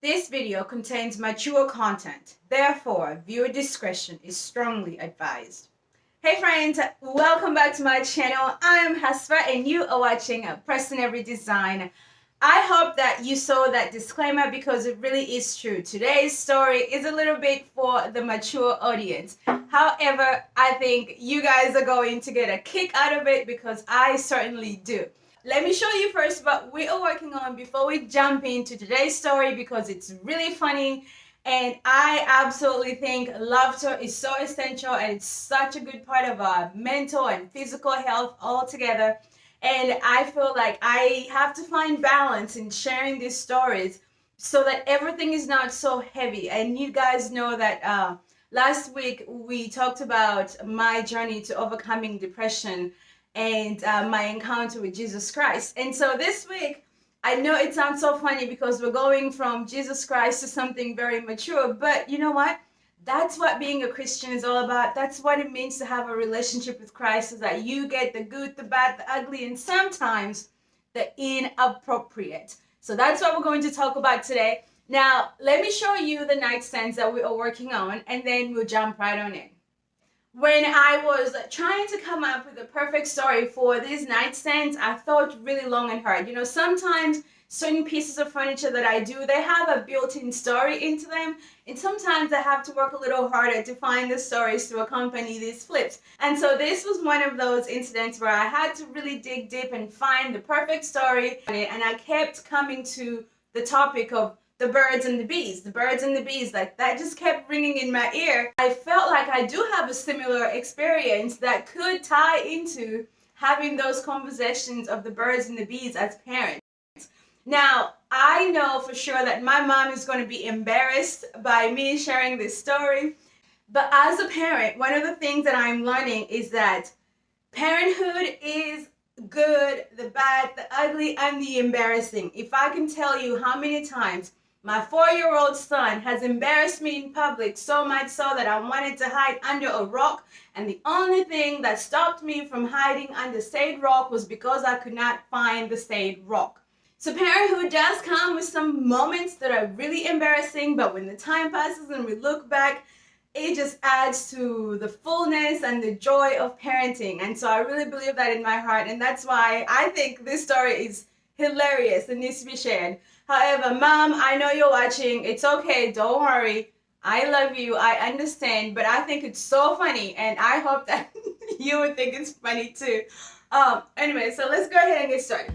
This video contains mature content, therefore viewer discretion is strongly advised. Hey friends, welcome back to my channel. I am Hasfa and you are watching Preston Every Design. I hope that you saw that disclaimer because it really is true. Today's story is a little bit for the mature audience. However, I think you guys are going to get a kick out of it because I certainly do. Let me show you first what we are working on before we jump into today's story because it's really funny and I absolutely think laughter is so essential and it's such a good part of our mental and physical health all together. And I feel like I have to find balance in sharing these stories so that everything is not so heavy. And you guys know that last week we talked about my journey to overcoming depression and my encounter with Jesus Christ. And so this week, I know it sounds so funny because we're going from Jesus Christ to something very mature, but you know what? That's what being a Christian is all about. That's what it means to have a relationship with Christ, is that you get the good, the bad, the ugly, and sometimes the inappropriate. So that's what we're going to talk about today. Now, let me show you the nightstands that we are working on, and then we'll jump right on in. When I was trying to come up with a perfect story for these nightstands, I thought really long and hard. You know, sometimes certain pieces of furniture that I do, they have a built-in story into them. And sometimes I have to work a little harder to find the stories to accompany these flips. And so this was one of those incidents where I had to really dig deep and find the perfect story. And I kept coming to the topic of the birds and the bees, like that just kept ringing in my ear. I felt like I do have a similar experience that could tie into having those conversations of the birds and the bees as parents. Now, I know for sure that my mom is going to be embarrassed by me sharing this story, but as a parent, one of the things that I'm learning is that parenthood is good, the bad, the ugly, and the embarrassing. If I can tell you how many times my 4-year-old son has embarrassed me in public so much so that I wanted to hide under a rock, and the only thing that stopped me from hiding under said rock was because I could not find the said rock. So parenthood does come with some moments that are really embarrassing, but when the time passes and we look back, it just adds to the fullness and the joy of parenting. And so I really believe that in my heart, and that's why I think this story is hilarious and needs to be shared. However, Mom, I know you're watching. It's okay. Don't worry. I love you. I understand. But I think it's so funny. And I hope that you would think it's funny too. Anyway, so let's go ahead and get started.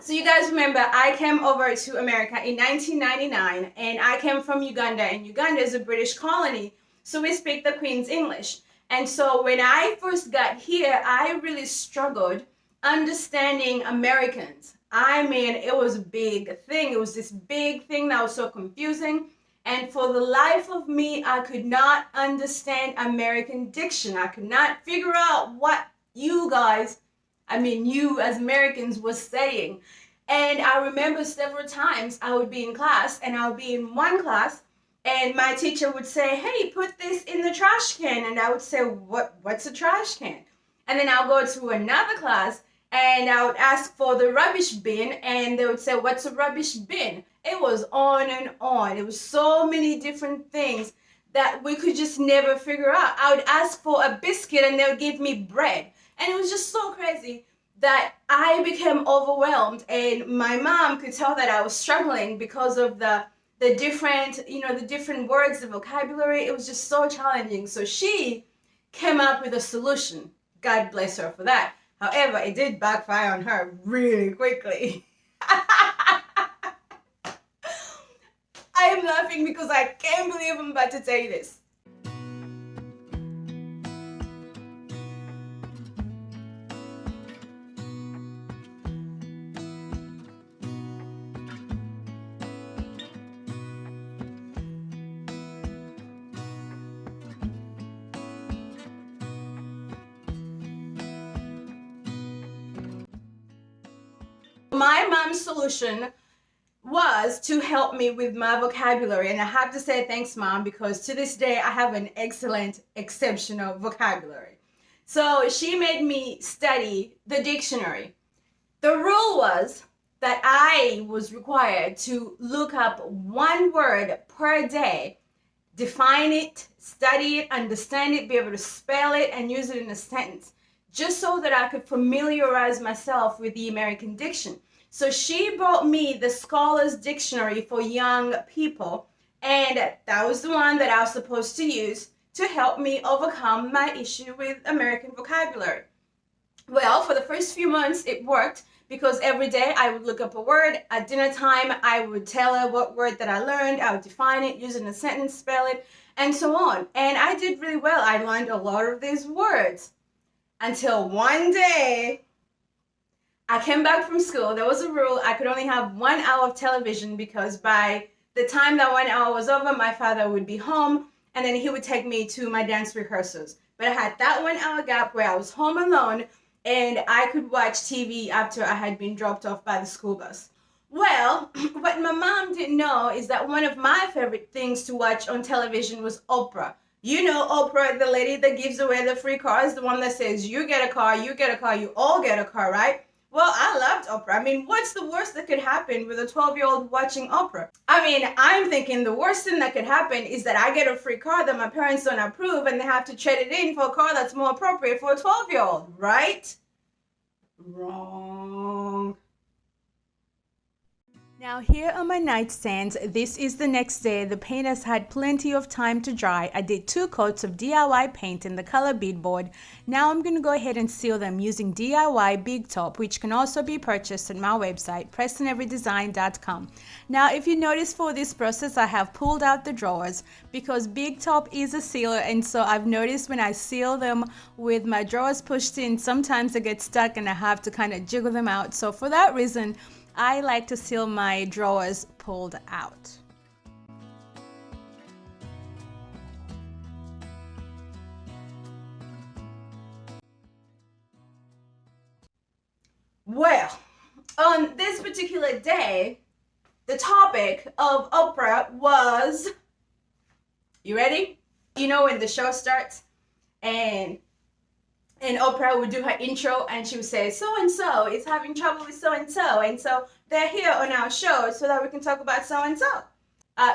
So you guys remember I came over to America in 1999 and I came from Uganda, and Uganda is a British colony, so we speak the Queen's English. And so when I first got here, I really struggled understanding Americans. I mean, it was a big thing. It was this big thing that was so confusing. And for the life of me, I could not understand American diction. I could not figure out what you guys, you as Americans, was saying. And I remember several times I would be in class, and I would be in one class and my teacher would say, hey, put this in the trash can. And I would say, what's a trash can? And then I'll go to another class and I would ask for the rubbish bin, and they would say, what's a rubbish bin? It was on and on. It was so many different things that we could just never figure out. I would ask for a biscuit and they would give me bread. And it was just so crazy that I became overwhelmed, and my mom could tell that I was struggling because of the different words, the vocabulary. It was just so challenging. So she came up with a solution. God bless her for that. However, it did backfire on her really quickly. I am laughing because I can't believe I'm about to tell you this. My mom's solution was to help me with my vocabulary, and I have to say thanks, Mom, because to this day I have an excellent, exceptional vocabulary. So she made me study the dictionary. The rule was that I was required to look up one word per day, define it, study it, understand it, be able to spell it, and use it in a sentence, just so that I could familiarize myself with the American diction. So she brought me the Scholar's Dictionary for Young People, and that was the one that I was supposed to use to help me overcome my issue with American vocabulary. Well, for the first few months, it worked because every day I would look up a word. At dinner time, I would tell her what word that I learned. I would define it, use it in a sentence, spell it, and so on. And I did really well. I learned a lot of these words until one day I came back from school. There was a rule. I could only have 1 hour of television because by the time that 1 hour was over, my father would be home and then he would take me to my dance rehearsals. But I had that 1 hour gap where I was home alone and I could watch TV after I had been dropped off by the school bus. Well, what my mom didn't know is that one of my favorite things to watch on television was Oprah. You know Oprah, the lady that gives away the free cars, the one that says, you get a car, you get a car, you all get a car, right? Well, I loved Oprah. I mean, what's the worst that could happen with a 12-year-old watching Oprah? I mean, I'm thinking the worst thing that could happen is that I get a free car that my parents don't approve and they have to trade it in for a car that's more appropriate for a 12-year-old, right? Wrong. Now here on my nightstand, this is the next day. The paint has had plenty of time to dry. I did 2 coats of DIY paint in the color beadboard. Now I'm going to go ahead and seal them using DIY Big Top, which can also be purchased at my website, PrestonEveryDesign.com. Now if you notice for this process, I have pulled out the drawers because Big Top is a sealer, and so I've noticed when I seal them with my drawers pushed in, sometimes they get stuck and I have to kind of jiggle them out. So for that reason, I like to seal my drawers pulled out. Well, on this particular day, the topic of Oprah was, you ready? You know when the show starts and Oprah would do her intro and she would say, so-and-so is having trouble with so-and-so, and so they're here on our show so that we can talk about so-and-so.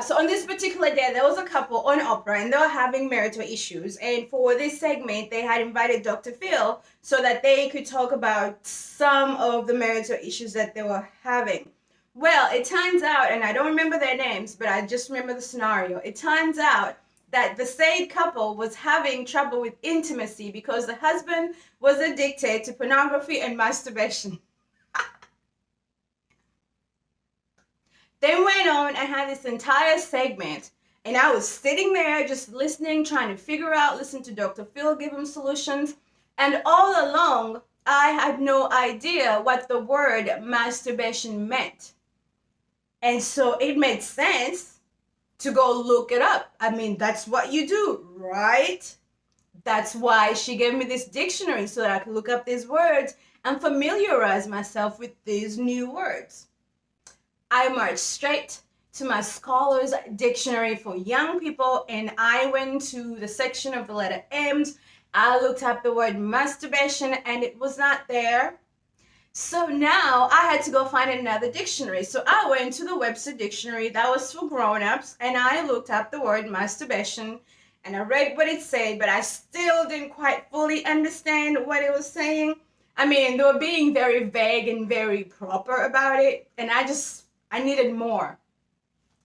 So on this particular day, there was a couple on Oprah and they were having marital issues. And for this segment, they had invited Dr. Phil so that they could talk about some of the marital issues that they were having. Well, it turns out, and I don't remember their names, but I just remember the scenario. It turns out that the said couple was having trouble with intimacy because the husband was addicted to pornography and masturbation. They went on and had this entire segment, and I was sitting there just listening, trying to figure out, listen to Dr. Phil give him solutions, and all along, I had no idea what the word masturbation meant. And so it made sense to go look it up. I mean, that's what you do, right? That's why she gave me this dictionary so that I could look up these words and familiarize myself with these new words. I marched straight to my Scholar's Dictionary for Young People and I went to the section of the letter M's. I looked up the word masturbation and it was not there. So now I had to go find another dictionary. So I went to the Webster Dictionary that was for grown-ups and I looked up the word masturbation and I read what it said, but I still didn't quite fully understand what it was saying. I mean, they were being very vague and very proper about it, and I needed more.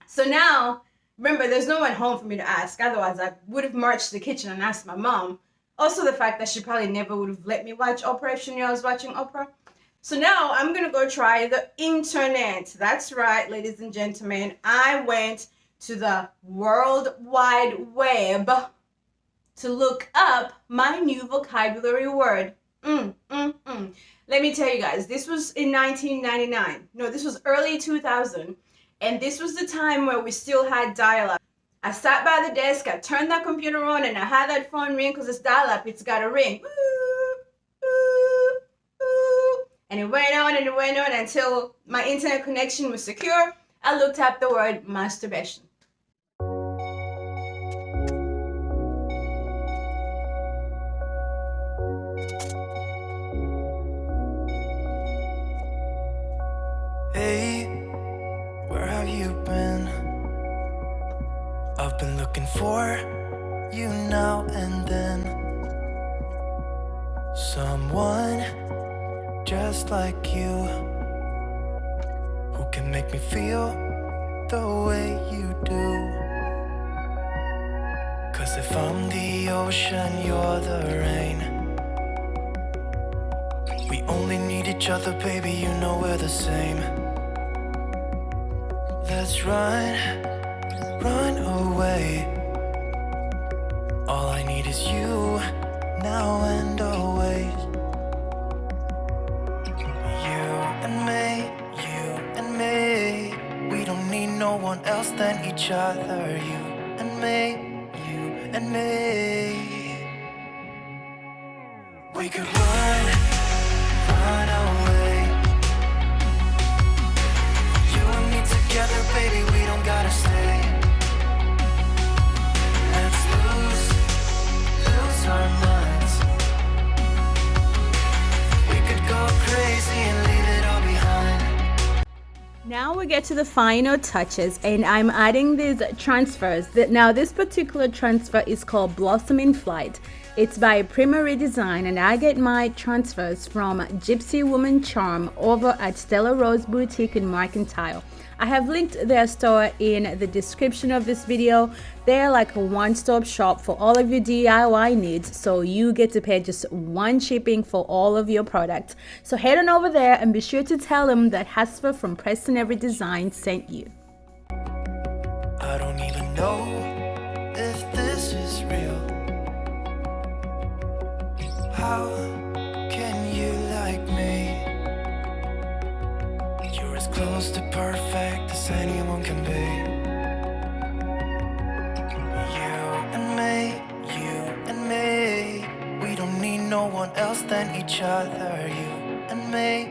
So now, remember, there's no one home for me to ask. Otherwise, I would have marched to the kitchen and asked my mom. Also, the fact that she probably never would have let me watch Oprah if she knew I was watching Oprah. So now I'm going to go try the internet. That's right, ladies and gentlemen. I went to the World Wide Web to look up my new vocabulary word. Let me tell you guys, this was in 1999. No, this was early 2000. And this was the time where we still had dial-up. I sat by the desk, I turned that computer on, and I had that phone ring because it's dial-up. It's got to ring. And it went on and it went on until my internet connection was secure. I looked up the word masturbation. Hey, where have you been? I've been looking for you now and then. Someone just like you, who can make me feel the way you do. 'Cause if I'm the ocean, you're the rain. We only need each other, baby, you know we're the same. Let's run away. All I need is you, now and always. You and me. We don't need no one else than each other. You and me. We could run away. You and me together, baby, we don't gotta stay. Let's lose our minds. We could go crazy and leave it all behind. Now we get to the final touches, and I'm adding these transfers. Now this particular transfer is called Blossom in Flight. It's by Prima Redesign, and I get my transfers from Gypsy Woman Charm over at Stella Rose Boutique in Mercantile. I have linked their store in the description of this video. They're like a one-stop shop for all of your DIY needs, so you get to pay just one shipping for all of your products. So head on over there and be sure to tell them that Hasfa from Preston Avery Design sent you. I don't even know if this is real. How can you like me? You're as close to perfect as anyone can be. You and me. We don't need no one else than each other. You and me.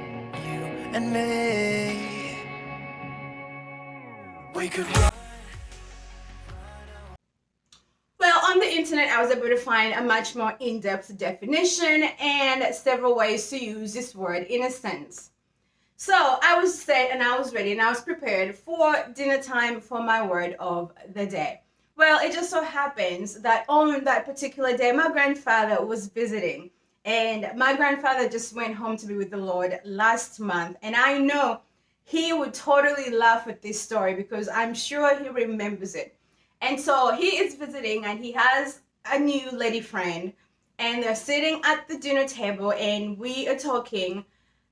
We could run. Well, on the internet, I was able to find a much more in-depth definition and several ways to use this word in a sentence. So I was set and I was ready and I was prepared for dinner time for my word of the day. Well, it just so happens that on that particular day, my grandfather was visiting, and my grandfather just went home to be with the Lord last month. And I know he would totally laugh at this story because I'm sure he remembers it. And so he is visiting and he has a new lady friend, and they're sitting at the dinner table and we are talking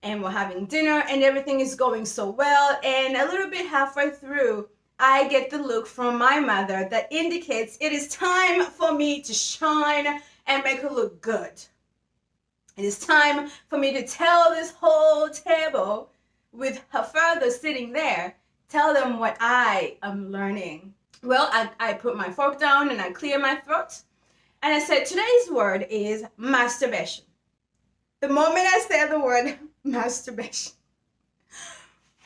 and we're having dinner and everything is going so well. And a little bit halfway through, I get the look from my mother that indicates it is time for me to shine and make her look good. It is time for me to tell this whole table with her father sitting there, tell them what I am learning. Well, I put my fork down and I clear my throat. And I said, today's word is masturbation. The moment I said the word masturbation,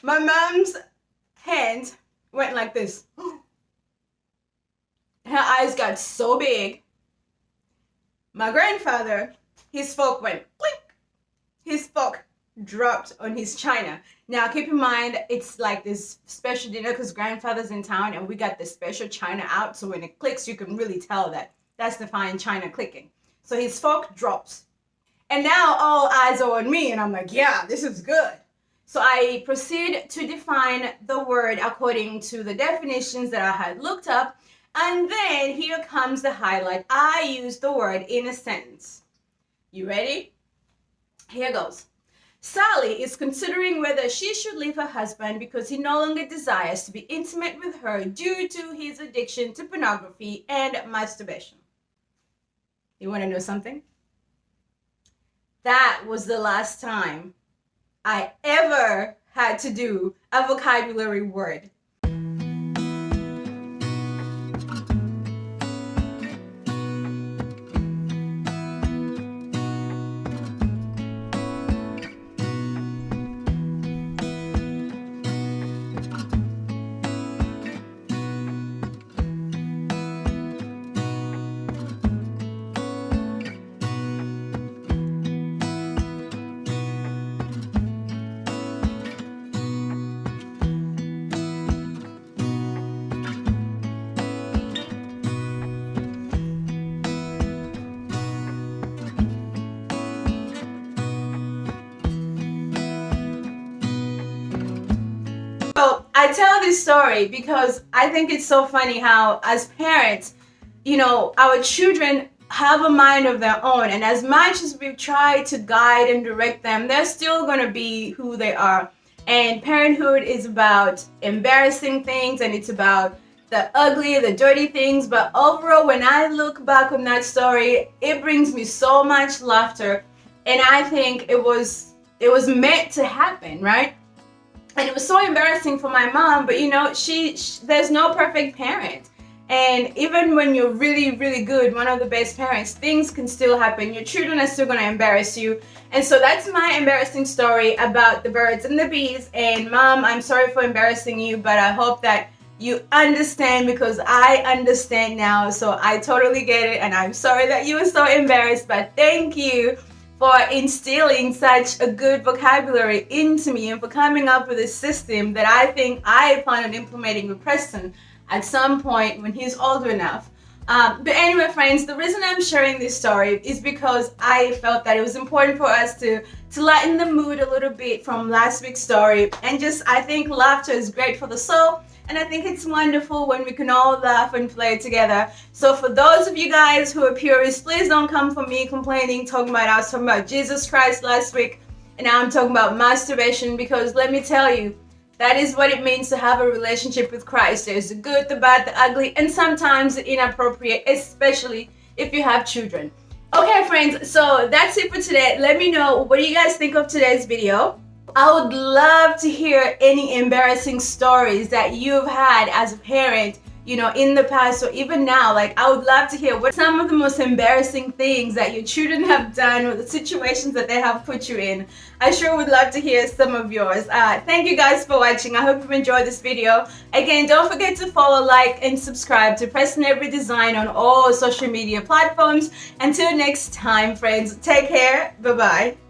my mom's hand went like this. Her eyes got so big. My grandfather, his fork went clink. His fork dropped on his china. Now keep in mind, it's like this special dinner because grandfather's in town and we got the special china out, so when it clicks you can really tell that that's the fine china clicking. So his fork drops and now all eyes are on me and I'm like, yeah, this is good. So I proceed to define the word according to the definitions that I had looked up, and then here comes the highlight. I use the word in a sentence. You ready? Here goes. Sally is considering whether she should leave her husband because he no longer desires to be intimate with her due to his addiction to pornography and masturbation. You want to know something? That was the last time I ever had to do a vocabulary word. So I tell this story because I think it's so funny how as parents, our children have a mind of their own, and as much as we try to guide and direct them, they're still going to be who they are. And parenthood is about embarrassing things, and it's about the ugly, the dirty things. But overall, when I look back on that story, it brings me so much laughter, and I think it was meant to happen, right? And it was so embarrassing for my mom, but she there's no perfect parent. And even when you're really, really good, one of the best parents, things can still happen. Your children are still going to embarrass you. And so that's my embarrassing story about the birds and the bees. And Mom, I'm sorry for embarrassing you, but I hope that you understand, because I understand now. So I totally get it. And I'm sorry that you were so embarrassed, but thank you for instilling such a good vocabulary into me and for coming up with a system that I think I plan on implementing with Preston at some point when he's older enough. But anyway, friends, the reason I'm sharing this story is because I felt that it was important for us to lighten the mood a little bit from last week's story. And I think laughter is great for the soul. And I think it's wonderful when we can all laugh and play together. So for those of you guys who are purists, please don't come for me complaining, I was talking about Jesus Christ last week, and now I'm talking about masturbation, because let me tell you, that is what it means to have a relationship with Christ. There's the good, the bad, the ugly, and sometimes the inappropriate, especially if you have children. Okay, friends, so that's it for today. Let me know, what do you guys think of today's video? I would love to hear any embarrassing stories that you've had as a parent, in the past or even now. Like, I would love to hear what some of the most embarrassing things that your children have done or the situations that they have put you in. I sure would love to hear some of yours. Thank you guys for watching. I hope you've enjoyed this video. Again, don't forget to follow, like, and subscribe to Preston Avery Design on all social media platforms. Until next time, friends, take care. Bye-bye.